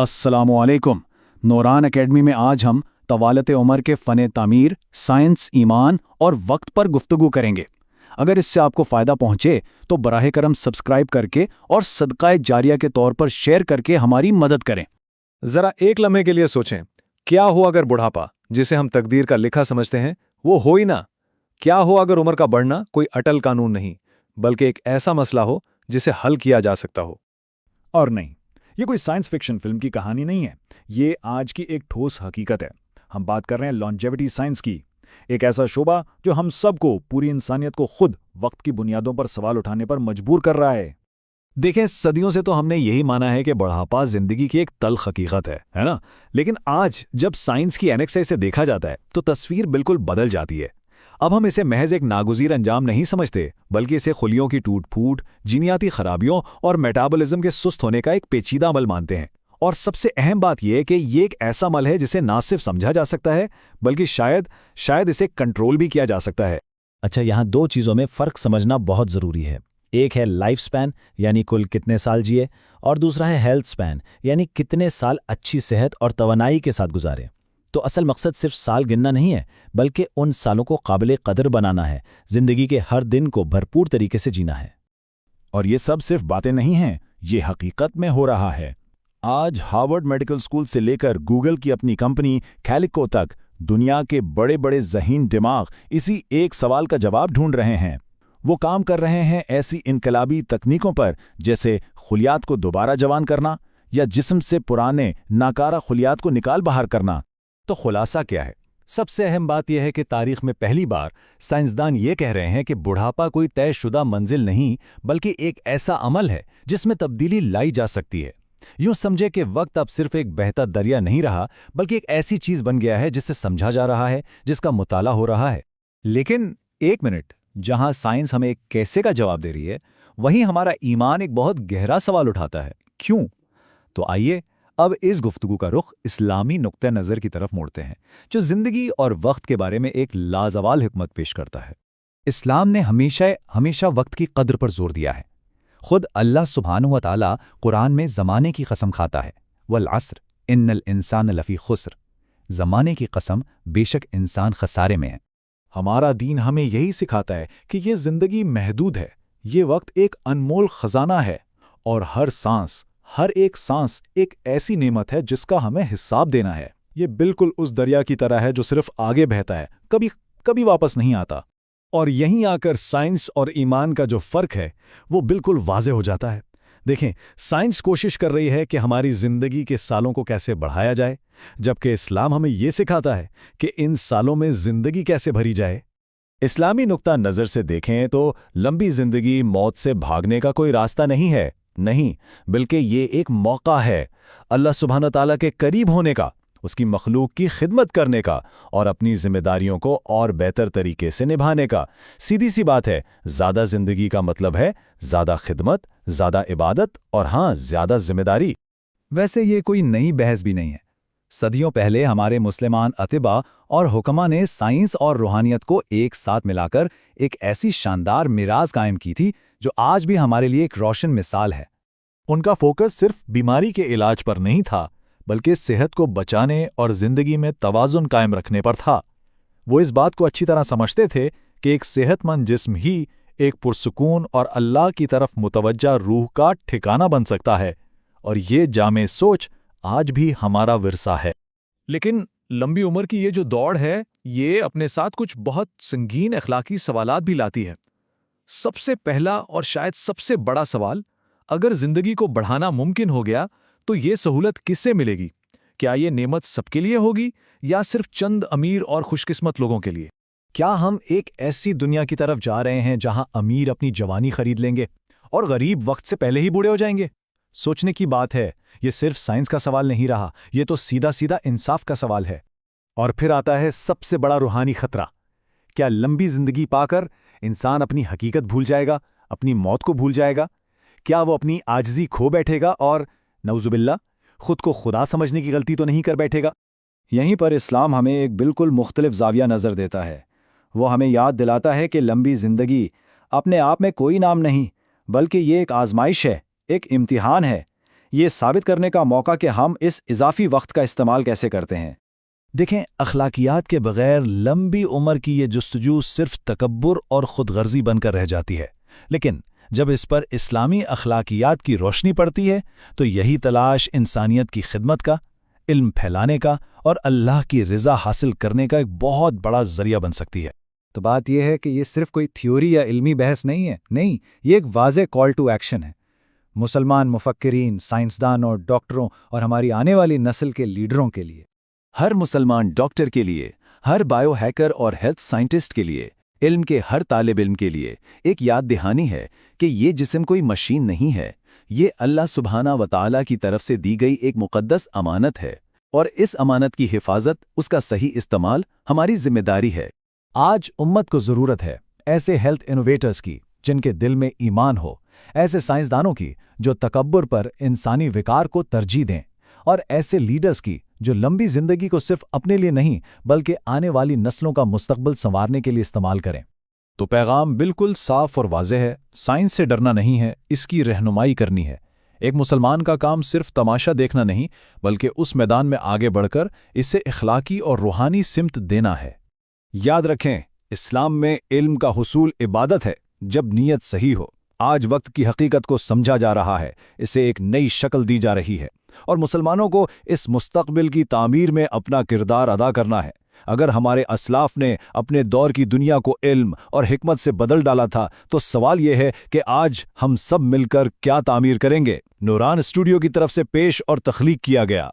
अस्सलामु अलैकुम। नूरान एकेडमी में आज हम तवालत उमर के फ़न तामीर, साइंस, ईमान और वक्त पर गुफ्तगू करेंगे। अगर इससे आपको फ़ायदा पहुंचे तो बराह करम सब्सक्राइब करके और सदक़ाए जारिया के तौर पर शेयर करके हमारी मदद करें। जरा एक लम्हे के लिए सोचें, क्या हो अगर बुढ़ापा, जिसे हम तकदीर का लिखा समझते हैं, वो हो ही ना? क्या हो अगर उम्र का बढ़ना कोई अटल कानून नहीं, बल्कि एक ऐसा मसला हो जिसे हल किया जा सकता हो? और नहीं, ये कोई साइंस फिक्शन फिल्म की कहानी नहीं है। ये आज की एक ठोस हकीकत है। हम बात कर रहे हैं लॉन्जेविटी साइंस की, एक ऐसा शोबा जो हम सबको, पूरी इंसानियत को खुद वक्त की बुनियादों पर सवाल उठाने पर मजबूर कर रहा है। देखें, सदियों से तो हमने यही माना है कि बुढ़ापा जिंदगी की एक तल्ख हकीकत है ना? लेकिन आज जब साइंस की ऐनक से इसे देखा जाता है तो तस्वीर बिल्कुल बदल जाती है। अब हम इसे महज एक नागुज़ीर अंजाम नहीं समझते, बल्कि इसे खुलियों की टूट फूट, जीनियाती खराबियों और मेटाबॉलिज्म के सुस्त होने का एक पेचीदा अमल मानते हैं। और सबसे अहम बात यह है कि ये एक ऐसा अमल है जिसे ना सिर्फ समझा जा सकता है, बल्कि शायद इसे कंट्रोल भी किया जा सकता है। अच्छा, यहाँ दो चीज़ों में फ़र्क समझना बहुत ज़रूरी है। एक है लाइफ स्पैन, यानी कुल कितने साल जिए, और दूसरा है हेल्थ स्पैन, यानी कितने साल अच्छी सेहत और तवानाई के साथ गुजारे। तो असल मकसद सिर्फ साल गिनना नहीं है, बल्कि उन सालों को काबिल कदर बनाना है, जिंदगी के हर दिन को भरपूर तरीके से जीना है। और ये सब सिर्फ बातें नहीं हैं, ये हकीकत में हो रहा है। आज हार्वर्ड मेडिकल स्कूल से लेकर गूगल की अपनी कंपनी कैलिको तक दुनिया के बड़े बड़े ज़हीन दिमाग इसी एक सवाल का जवाब ढूंढ रहे हैं। वो काम कर रहे हैं ऐसी इनकलाबी तकनीकों पर, जैसे खुलियात को दोबारा जवान करना या जिस्म से पुराने नाकारा खुलियात को निकाल बाहर करना। तो खुलासा क्या है? सबसे अहम बात यह है कि तारीख में पहली बार साइंसदान ये कह रहे हैं कि बुढ़ापा कोई तयशुदा मंजिल नहीं, बल्कि एक ऐसा अमल है जिसमें तब्दीली लाई जा सकती है। यूं समझे कि वक्त अब सिर्फ एक बहता दरिया नहीं रहा, बल्कि एक ऐसी चीज बन गया है जिससे समझा जा रहा है, जिसका मुताला हो रहा है। लेकिन एक मिनट, जहां साइंस हमें एक कैसे का जवाब दे रही है, वहीं हमारा ईमान एक बहुत गहरा सवाल उठाता है, क्यों? तो आइए अब इस गुफ्तगू का रुख इस्लामी नुक्ते नज़र की तरफ मोड़ते हैं, जो जिंदगी और वक्त के बारे में एक लाजवाल हिकमत पेश करता है। इस्लाम ने हमेशा वक्त की कद्र पर जोर दिया है। खुद अल्लाह सुब्हानहू व तआला कुरान में ज़माने की कसम खाता है, वल अस्र इन्नल इंसान लफ़ी खुस्र, ज़माने की कसम, बेशक इंसान खसारे में है। हमारा दीन हमें यही सिखाता है कि ये ज़िंदगी महदूद है, ये वक्त एक अनमोल ख़जाना है, और हर एक सांस एक ऐसी नेमत है जिसका हमें हिसाब देना है। ये बिल्कुल उस दरिया की तरह है जो सिर्फ आगे बहता है, कभी वापस नहीं आता। और यहीं आकर साइंस और ईमान का जो फ़र्क है वो बिल्कुल वाज़े हो जाता है। देखें, साइंस कोशिश कर रही है कि हमारी ज़िंदगी के सालों को कैसे बढ़ाया जाए, जबकि इस्लाम हमें ये सिखाता है कि इन सालों में ज़िंदगी कैसे भरी जाए। इस्लामी नुक्ता नज़र से देखें तो लंबी ज़िंदगी मौत से भागने का कोई रास्ता नहीं, बल्कि ये एक मौका है अल्लाह सुब्हान व तआला के करीब होने का, उसकी मखलूक की खिदमत करने का और अपनी जिम्मेदारियों को और बेहतर तरीके से निभाने का। सीधी सी बात है, ज़्यादा ज़िंदगी का मतलब है ज़्यादा खिदमत, ज़्यादा इबादत और हाँ, ज़्यादा जिम्मेदारी। वैसे ये कोई नई बहस भी नहीं है। सदियों पहले हमारे मुसलमान अतिबा और हुक्मा ने साइंस और रूहानियत को एक साथ मिलाकर एक ऐसी शानदार मिराज कायम की थी जो आज भी हमारे लिए एक रोशन मिसाल है। उनका फोकस सिर्फ बीमारी के इलाज पर नहीं था, बल्कि सेहत को बचाने और जिंदगी में तवाज़ुन कायम रखने पर था। वो इस बात को अच्छी तरह समझते थे कि एक सेहतमंद जिस्म ही एक पुरसुकून और अल्लाह की तरफ मुतवज्जा रूह का ठिकाना बन सकता है, और ये जामे सोच आज भी हमारा विरसा है। लेकिन लंबी उम्र की ये जो दौड़ है, ये अपने साथ कुछ बहुत संगीन अखलाकी सवालात भी लाती है। सबसे पहला और शायद सबसे बड़ा सवाल, अगर जिंदगी को बढ़ाना मुमकिन हो गया तो ये सहूलत किससे मिलेगी? क्या ये नेमत सबके लिए होगी या सिर्फ चंद अमीर और खुशकिस्मत लोगों के लिए? क्या हम एक ऐसी दुनिया की तरफ जा रहे हैं जहां अमीर अपनी जवानी खरीद लेंगे और गरीब वक्त से पहले ही बूढ़े हो जाएंगे? सोचने की बात है, ये सिर्फ साइंस का सवाल नहीं रहा, ये तो सीधा सीधा इंसाफ का सवाल है। और फिर आता है सबसे बड़ा रूहानी खतरा। क्या लंबी जिंदगी पाकर इंसान अपनी हकीकत भूल जाएगा, अपनी मौत को भूल जाएगा? क्या वो अपनी आजिज़ी खो बैठेगा और नऊजुबिल्ला खुद को खुदा समझने की गलती तो नहीं कर बैठेगा? यहीं पर इस्लाम हमें एक बिल्कुल मुख्तलिफ ज़ाविया नज़र देता है। वो हमें याद दिलाता है कि लंबी ज़िंदगी अपने आप में कोई नाम नहीं, बल्कि ये एक आजमाइश है, एक इम्तिहान है। یہ ثابت کرنے کا موقع کہ ہم اس اضافی وقت کا استعمال کیسے کرتے ہیں۔ دیکھیں، اخلاقیات کے بغیر لمبی عمر کی یہ جستجو صرف تکبر اور خود غرضی بن کر رہ جاتی ہے، لیکن جب اس پر اسلامی اخلاقیات کی روشنی پڑتی ہے تو یہی تلاش انسانیت کی خدمت کا، علم پھیلانے کا اور اللہ کی رضا حاصل کرنے کا ایک بہت بڑا ذریعہ بن سکتی ہے۔ تو بات یہ ہے کہ یہ صرف کوئی تھیوری یا علمی بحث نہیں ہے، نہیں، یہ ایک واضح کال ٹو ایکشن ہے۔ مسلمان مفکرین، سائنسدانوں، ڈاکٹروں اور ہماری آنے والی نسل کے لیڈروں کے لیے، ہر مسلمان ڈاکٹر کے لیے، ہر بایو ہیکر اور ہیلتھ سائنٹسٹ کے لیے، علم کے ہر طالب علم کے لیے ایک یاد دہانی ہے کہ یہ جسم کوئی مشین نہیں ہے، یہ اللہ سبحانہ و تعالیٰ کی طرف سے دی گئی ایک مقدس امانت ہے، اور اس امانت کی حفاظت، اس کا صحیح استعمال ہماری ذمہ داری ہے۔ آج امت کو ضرورت ہے ایسے ہیلتھ انوویٹرز کی جن کے دل میں ایمان ہو، ایسے سائنسدانوں کی جو تکبر پر انسانی وقار کو ترجیح دیں، اور ایسے لیڈرز کی جو لمبی زندگی کو صرف اپنے لیے نہیں بلکہ آنے والی نسلوں کا مستقبل سنوارنے کے لیے استعمال کریں۔ تو پیغام بالکل صاف اور واضح ہے، سائنس سے ڈرنا نہیں ہے، اس کی رہنمائی کرنی ہے۔ ایک مسلمان کا کام صرف تماشا دیکھنا نہیں بلکہ اس میدان میں آگے بڑھ کر اسے اخلاقی اور روحانی سمت دینا ہے۔ یاد رکھیں، اسلام میں علم کا حصول عبادت ہے جب نیت صحیح ہو۔ آج وقت کی حقیقت کو سمجھا جا رہا ہے، اسے ایک نئی شکل دی جا رہی ہے، اور مسلمانوں کو اس مستقبل کی تعمیر میں اپنا کردار ادا کرنا ہے۔ اگر ہمارے اسلاف نے اپنے دور کی دنیا کو علم اور حکمت سے بدل ڈالا تھا تو سوال یہ ہے کہ آج ہم سب مل کر کیا تعمیر کریں گے؟ نوران اسٹوڈیو کی طرف سے پیش اور تخلیق کیا گیا۔